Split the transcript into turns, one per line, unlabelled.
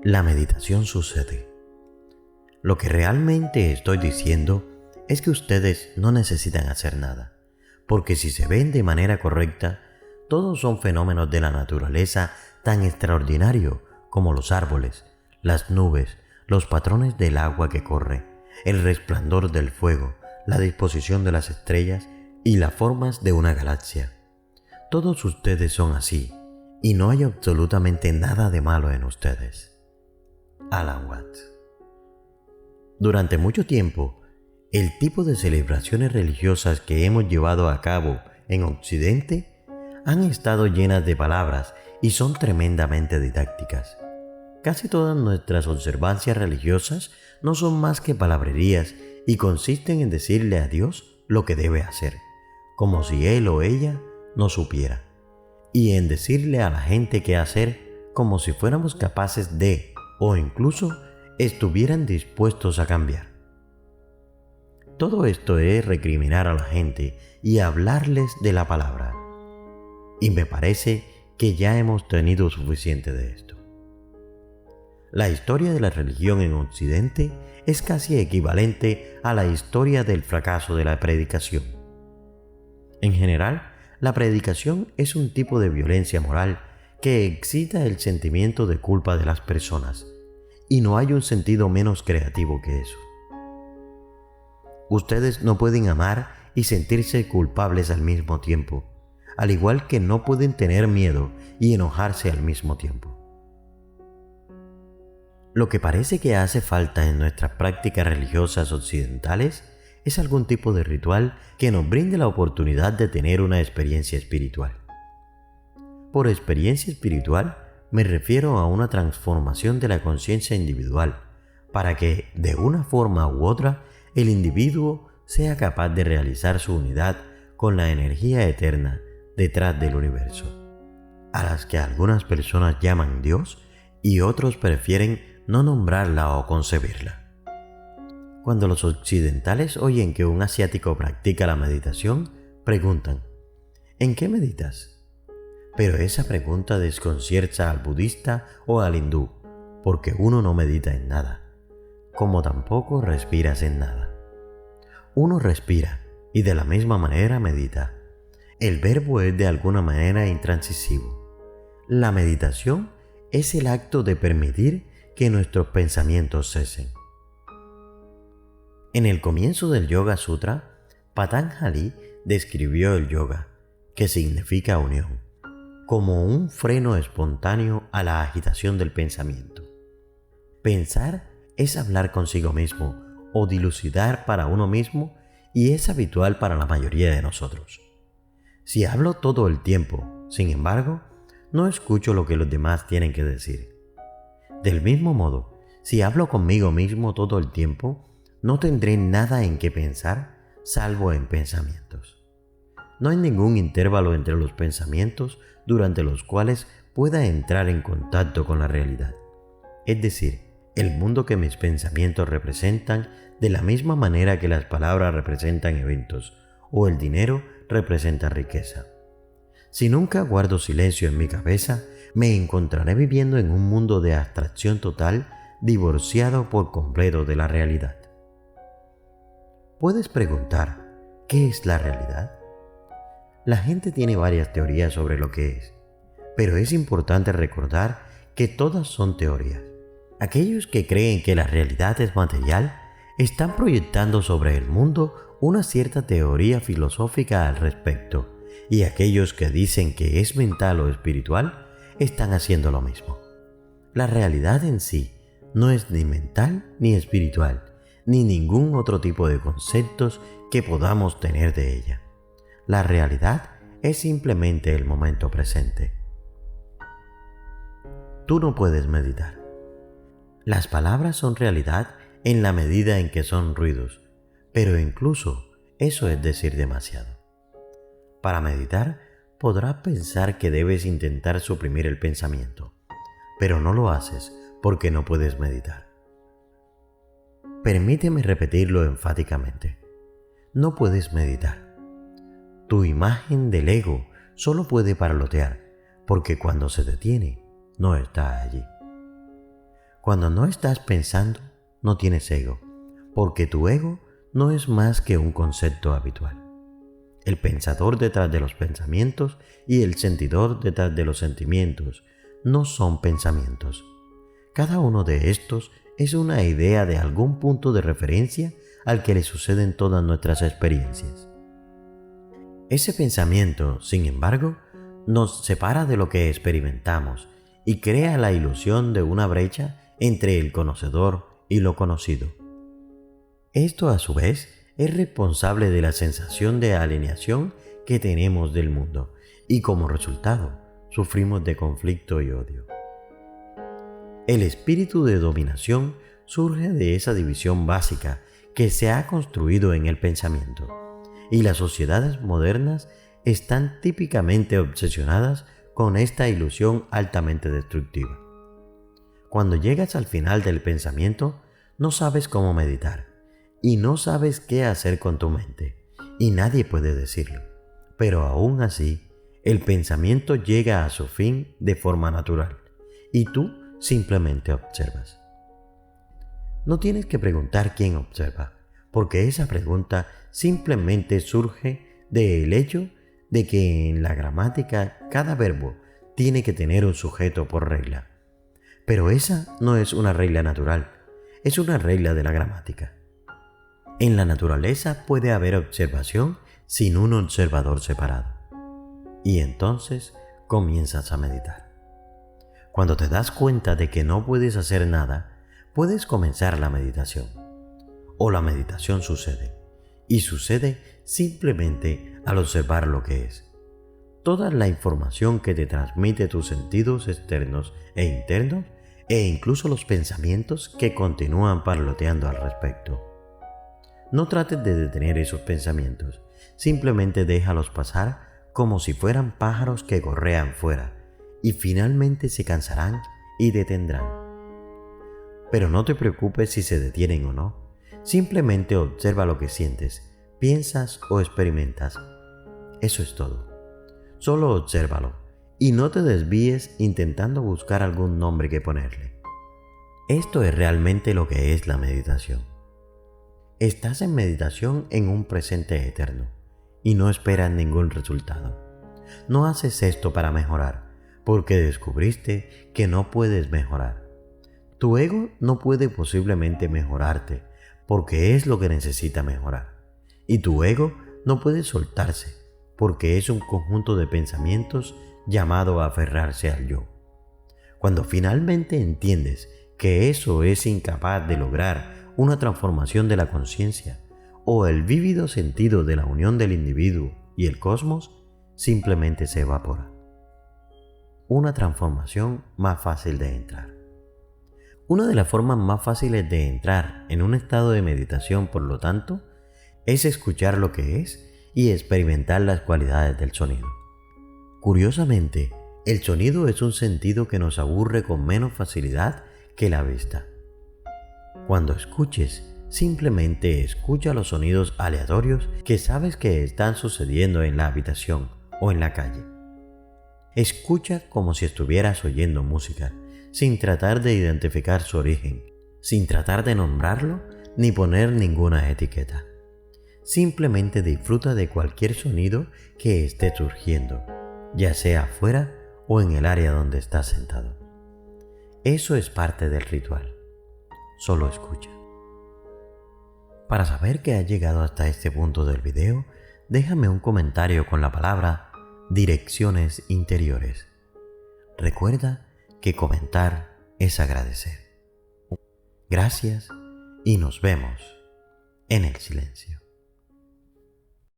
La meditación sucede. Lo que realmente estoy diciendo es que ustedes no necesitan hacer nada, porque si se ven de manera correcta, todos son fenómenos de la naturaleza tan extraordinarios como los árboles, las nubes, los patrones del agua que corre, el resplandor del fuego, la disposición de las estrellas y las formas de una galaxia. Todos ustedes son así, y no hay absolutamente nada de malo en ustedes. Alan Watts. Durante mucho tiempo, el tipo de celebraciones religiosas que hemos llevado a cabo en Occidente han estado llenas de palabras y son tremendamente didácticas. Casi todas nuestras observancias religiosas no son más que palabrerías y consisten en decirle a Dios lo que debe hacer, como si Él o ella no supiera, y en decirle a la gente qué hacer como si fuéramos capaces de, o incluso estuvieran dispuestos a cambiar. Todo esto es recriminar a la gente y hablarles de la palabra. Y me parece que ya hemos tenido suficiente de esto. La historia de la religión en Occidente es casi equivalente a la historia del fracaso de la predicación. En general, la predicación es un tipo de violencia moral que excita el sentimiento de culpa de las personas, y no hay un sentido menos creativo que eso. Ustedes no pueden amar y sentirse culpables al mismo tiempo, al igual que no pueden tener miedo y enojarse al mismo tiempo. Lo que parece que hace falta en nuestras prácticas religiosas occidentales es algún tipo de ritual que nos brinde la oportunidad de tener una experiencia espiritual. Por experiencia espiritual me refiero a una transformación de la conciencia individual para que, de una forma u otra, el individuo sea capaz de realizar su unidad con la energía eterna detrás del universo, a las que algunas personas llaman Dios y otros prefieren no nombrarla o concebirla. Cuando los occidentales oyen que un asiático practica la meditación, preguntan: ¿en qué meditas? Pero esa pregunta desconcierta al budista o al hindú, porque uno no medita en nada, como tampoco respiras en nada. Uno respira y de la misma manera medita. El verbo es de alguna manera intransisivo. La meditación es el acto de permitir que nuestros pensamientos cesen. En el comienzo del Yoga Sutra, Patanjali describió el yoga, que significa unión, como un freno espontáneo a la agitación del pensamiento. Pensar es hablar consigo mismo o dilucidar para uno mismo, y es habitual para la mayoría de nosotros. Si hablo todo el tiempo, sin embargo, no escucho lo que los demás tienen que decir. Del mismo modo, si hablo conmigo mismo todo el tiempo, no tendré nada en qué pensar salvo en pensamientos. No hay ningún intervalo entre los pensamientos durante los cuales pueda entrar en contacto con la realidad. Es decir, el mundo que mis pensamientos representan de la misma manera que las palabras representan eventos o el dinero representa riqueza. Si nunca guardo silencio en mi cabeza, me encontraré viviendo en un mundo de abstracción total, divorciado por completo de la realidad. Puedes preguntar, ¿qué es la realidad? La gente tiene varias teorías sobre lo que es, pero es importante recordar que todas son teorías. Aquellos que creen que la realidad es material están proyectando sobre el mundo una cierta teoría filosófica al respecto, y aquellos que dicen que es mental o espiritual están haciendo lo mismo. La realidad en sí no es ni mental ni espiritual, ni ningún otro tipo de conceptos que podamos tener de ella. La realidad es simplemente el momento presente. Tú no puedes meditar. Las palabras son realidad en la medida en que son ruidos, pero incluso eso es decir demasiado. Para meditar, podrás pensar que debes intentar suprimir el pensamiento, pero no lo haces porque no puedes meditar. Permíteme repetirlo enfáticamente. No puedes meditar. Tu imagen del ego solo puede parlotear, porque cuando se detiene, no está allí. Cuando no estás pensando, no tienes ego, porque tu ego no es más que un concepto habitual. El pensador detrás de los pensamientos y el sentidor detrás de los sentimientos no son pensamientos. Cada uno de estos es una idea de algún punto de referencia al que le suceden todas nuestras experiencias. Ese pensamiento, sin embargo, nos separa de lo que experimentamos y crea la ilusión de una brecha entre el conocedor y lo conocido. Esto, a su vez, es responsable de la sensación de alienación que tenemos del mundo y, como resultado, sufrimos de conflicto y odio. El espíritu de dominación surge de esa división básica que se ha construido en el pensamiento, y las sociedades modernas están típicamente obsesionadas con esta ilusión altamente destructiva. Cuando llegas al final del pensamiento, no sabes cómo meditar y no sabes qué hacer con tu mente, y nadie puede decirlo. Pero aún así, el pensamiento llega a su fin de forma natural y tú simplemente observas. No tienes que preguntar quién observa, porque esa pregunta simplemente surge del hecho de que en la gramática cada verbo tiene que tener un sujeto por regla. Pero esa no es una regla natural, es una regla de la gramática. En la naturaleza puede haber observación sin un observador separado. Y entonces comienzas a meditar. Cuando te das cuenta de que no puedes hacer nada, puedes comenzar la meditación. O la meditación sucede, y sucede simplemente al observar lo que es. Toda la información que te transmite tus sentidos externos e internos, e incluso los pensamientos que continúan parloteando al respecto. No trates de detener esos pensamientos, simplemente déjalos pasar como si fueran pájaros que gorrean fuera, y finalmente se cansarán y detendrán. Pero no te preocupes si se detienen o no, simplemente observa lo que sientes, piensas o experimentas. Eso es todo. Solo obsérvalo y no te desvíes intentando buscar algún nombre que ponerle. Esto es realmente lo que es la meditación. Estás en meditación en un presente eterno y no esperas ningún resultado. No haces esto para mejorar, porque descubriste que no puedes mejorar. Tu ego no puede posiblemente mejorarte, porque es lo que necesita mejorar. Y tu ego no puede soltarse, porque es un conjunto de pensamientos llamado a aferrarse al yo. Cuando finalmente entiendes que eso es incapaz de lograr una transformación de la conciencia o el vívido sentido de la unión del individuo y el cosmos, simplemente se evapora. Una transformación más fácil de entrar. Una de las formas más fáciles de entrar en un estado de meditación, por lo tanto, es escuchar lo que es y experimentar las cualidades del sonido. Curiosamente, el sonido es un sentido que nos aburre con menos facilidad que la vista. Cuando escuches, simplemente escucha los sonidos aleatorios que sabes que están sucediendo en la habitación o en la calle. Escucha como si estuvieras oyendo música, sin tratar de identificar su origen, sin tratar de nombrarlo ni poner ninguna etiqueta. Simplemente disfruta de cualquier sonido que esté surgiendo, ya sea afuera o en el área donde estás sentado. Eso es parte del ritual. Solo escucha. Para saber que has llegado hasta este punto del video, déjame un comentario con la palabra direcciones interiores. Recuerda que comentar es agradecer. Gracias y nos vemos en el silencio.